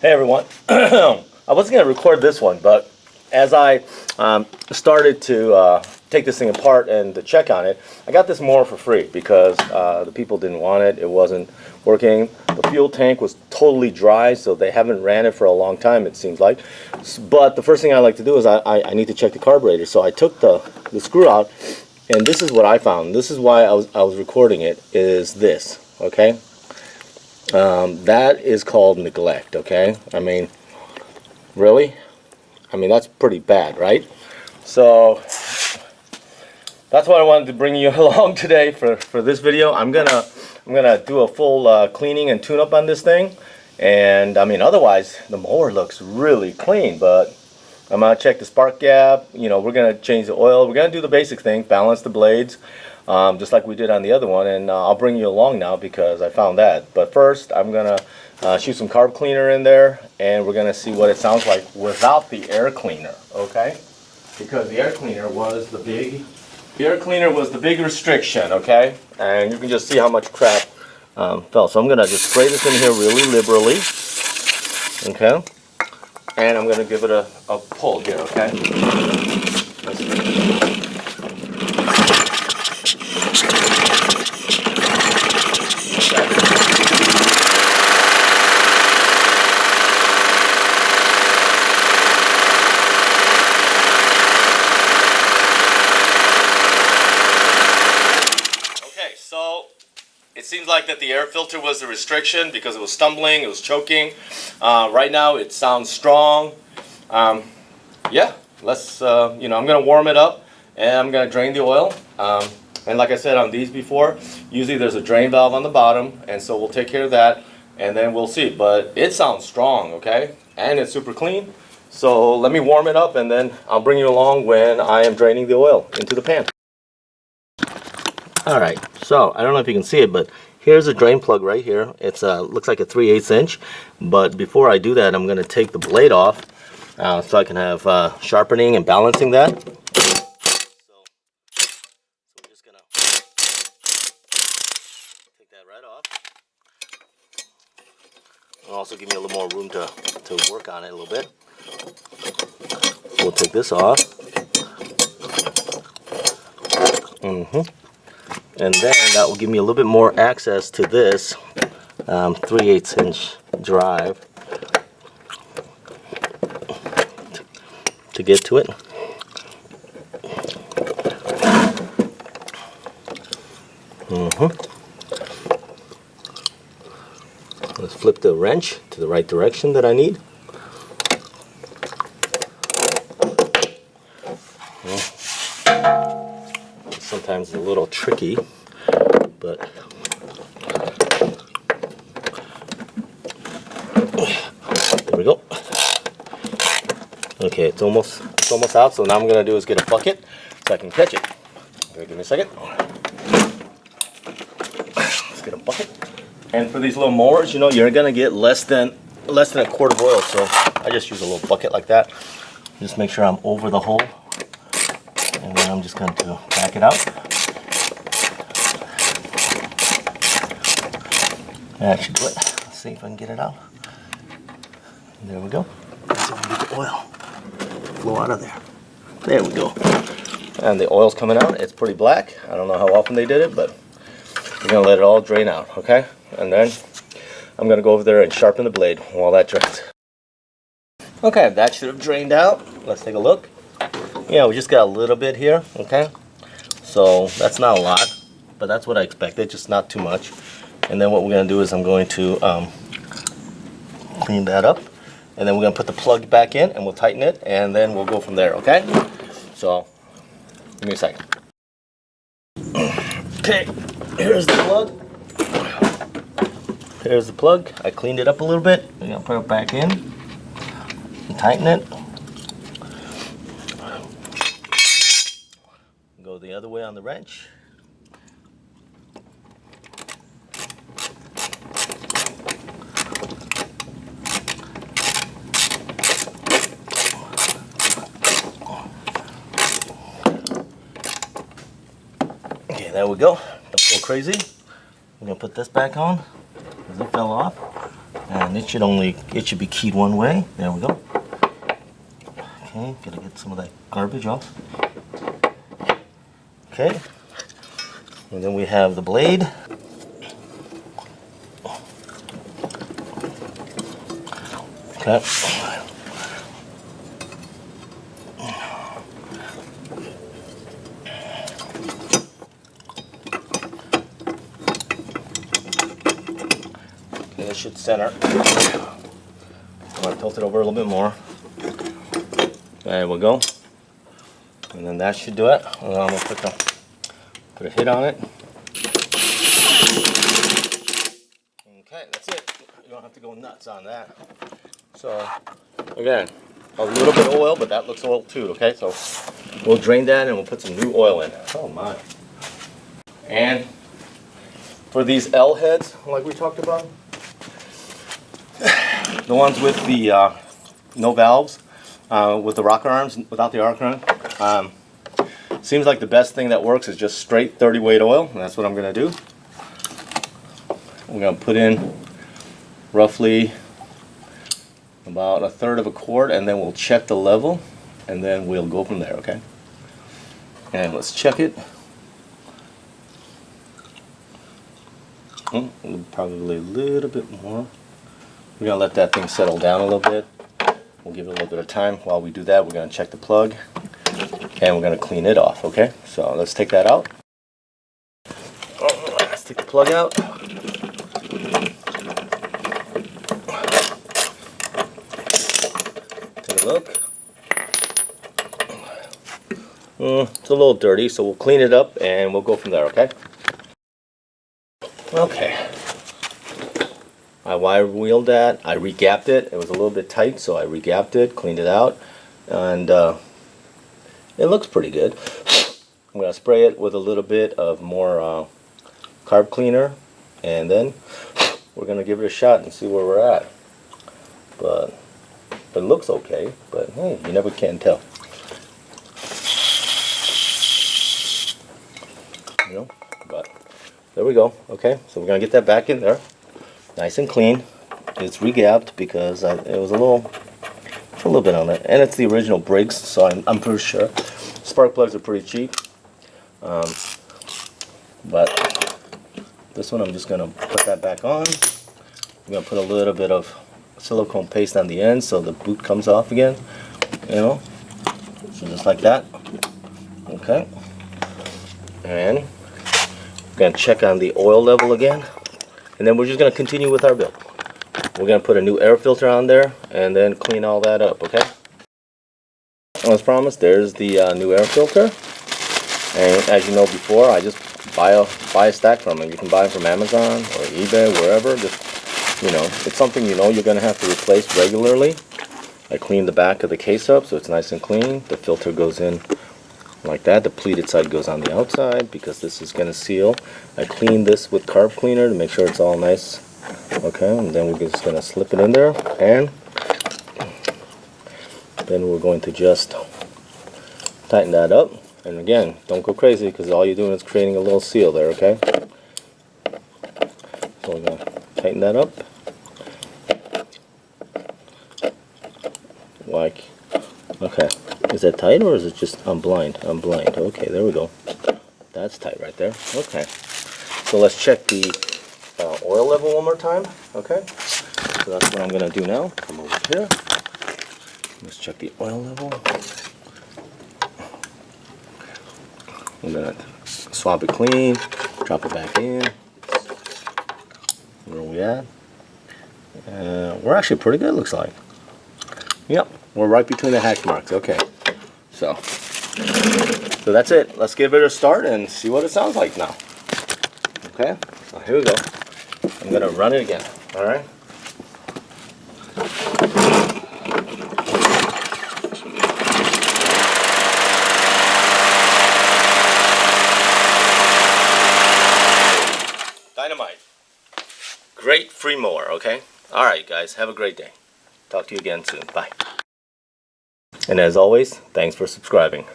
Hey everyone. I wasn't going to record this one, but as I started to take this thing apart and to check on it, I got this mower for free because the people didn't want it. It wasn't working. The fuel tank was totally dry, so they haven't ran it for a long time, it seems like. But the first thing I like to do is I need to check the carburetor. So I took the screw out, and this is what I found. This is why I was recording it, is this, okay? That is called neglect, okay? I mean, really? I mean, that's pretty bad, right? So that's why I wanted to bring you along today for this video. I'm gonna do a full cleaning and tune-up on this thing. And I mean, otherwise the mower looks really clean, but I'm gonna check the spark gap. You know, we're gonna change the oil. We're gonna do the basic thing, balance the blades. Just like we did on the other one, and I'll bring you along now because I found that. But first, I'm gonna shoot some carb cleaner in there, and we're gonna see what it sounds like without the air cleaner, okay? Because the air cleaner was the big restriction, okay? And you can just see how much crap fell. So I'm gonna just spray this in here really liberally, okay? And I'm gonna give it a pull here, okay? It seems like that the air filter was the restriction because it was stumbling, it was choking. Right now it sounds strong. Yeah, let's, you know, I'm going to warm it up and I'm going to drain the oil. And like I said on these before, usually there's a drain valve on the bottom, and so we'll take care of that and then we'll see. But it sounds strong, okay? And it's super clean. So let me warm it up and then I'll bring you along when I am draining the oil into the pan. Alright, so I don't know if you can see it, but here's a drain plug right here. It's looks like a 3/8 inch, but before I do that, I'm going to take the blade off so I can have sharpening and balancing that. So we're just going to take that right off. It'll also give me a little more room to work on it a little bit. We'll take this off. And then that will give me a little bit more access to this 3/8 inch drive to get to it. Let's flip the wrench to the right direction that I need. Sometimes it's a little tricky, but there we go. Okay, it's almost out. So now I'm gonna do is get a bucket so I can catch it. Okay, give me a second. Let's get a bucket. And for these little mowers, you know, you're gonna get less than a quart of oil. So I just use a little bucket like that. Just make sure I'm over the hole. And then I'm just going to back it out. That should do it. Let's see if I can get it out. There we go. Let's see if we can get the oil flow out of there. There we go. And the oil's coming out. It's pretty black. I don't know how often they did it, but we're going to let it all drain out, okay? And then I'm going to go over there and sharpen the blade while that drains. Okay, that should have drained out. Let's take a look. Yeah, we just got a little bit here, okay? So that's not a lot, but that's what I expected, just not too much. And then what we're going to do is I'm going to clean that up, and then we're going to put the plug back in, and we'll tighten it, and then we'll go from there, okay? So, give me a second. Okay, here's the plug. Here's the plug. I cleaned it up a little bit. We're going to put it back in and tighten it. Go the other way on the wrench. Okay, there we go. Don't go crazy. We're gonna put this back on because it fell off. And it should be keyed one way. There we go. Okay, gotta get some of that garbage off. Okay. And then we have the blade. Okay. It should center. I'm going to tilt it over a little bit more. There we go. And then that should do it. And then I'm going to put a hit on it. Okay, that's it. You don't have to go nuts on that. So, again, a little bit of oil, but that looks oil too, okay? So, we'll drain that and we'll put some new oil in. Oh my. And for these L heads, like we talked about, the ones with the no valves, with the rocker arms, without the rocker arm, seems like the best thing that works is just straight 30 weight oil, and that's what I'm going to do. I'm going to put in roughly about 1/3 of a quart, and then we'll check the level, and then we'll go from there, okay? And let's check it. Probably a little bit more. We're going to let that thing settle down a little bit. We'll give it a little bit of time. While we do that, we're going to check the plug, and we're going to clean it off, okay? So let's take that out. Let's take the plug out. Take a look. It's a little dirty, so we'll clean it up, and we'll go from there, okay? Okay. I wire wheeled that. I regapped it. It was a little bit tight, so I regapped it, cleaned it out, and it looks pretty good. I'm going to spray it with a little bit of more carb cleaner, and then we're going to give it a shot and see where we're at. But it looks okay, but hey, you never can tell. You know, but there we go. Okay, so we're going to get that back in there. Nice and clean. It's regapped because it was a little bit on it, and it's the original Briggs, so I'm pretty sure. Spark plugs are pretty cheap, but this one I'm just gonna put that back on. I'm gonna put a little bit of silicone paste on the end so the boot comes off again. You know, so just like that. Okay, and we're gonna check on the oil level again. And then we're just going to continue with our build. We're going to put a new air filter on there and then clean all that up, okay? As promised, there's the new air filter. And as you know before, I just buy a stack from them. You can buy them from Amazon or eBay, wherever. Just, you know, it's something you know you're going to have to replace regularly. I cleaned the back of the case up so it's nice and clean. The filter goes in like that. The pleated side goes on the outside because this is going to seal. I cleaned this with carb cleaner to make sure it's all nice. Okay, and then we're just going to slip it in there, and then we're going to just tighten that up. And again, don't go crazy because all you're doing is creating a little seal there, okay? So we're going to tighten that up. Like, okay. Is that tight or is it just, I'm blind? I'm blind. Okay, there we go. That's tight right there. Okay. So let's check the oil level one more time. Okay. So that's what I'm going to do now. Come over here. Let's check the oil level. I'm going to swab it clean, drop it back in. Where are we at? We're actually pretty good, looks like. Yep, we're right between the hash marks. Okay. So that's it. Let's give it a start and see what it sounds like now. Okay, so here we go. I'm going to run it again. All right. Dynamite. Great free mower, okay? All right, guys, have a great day. Talk to you again soon. Bye. And as always, thanks for subscribing.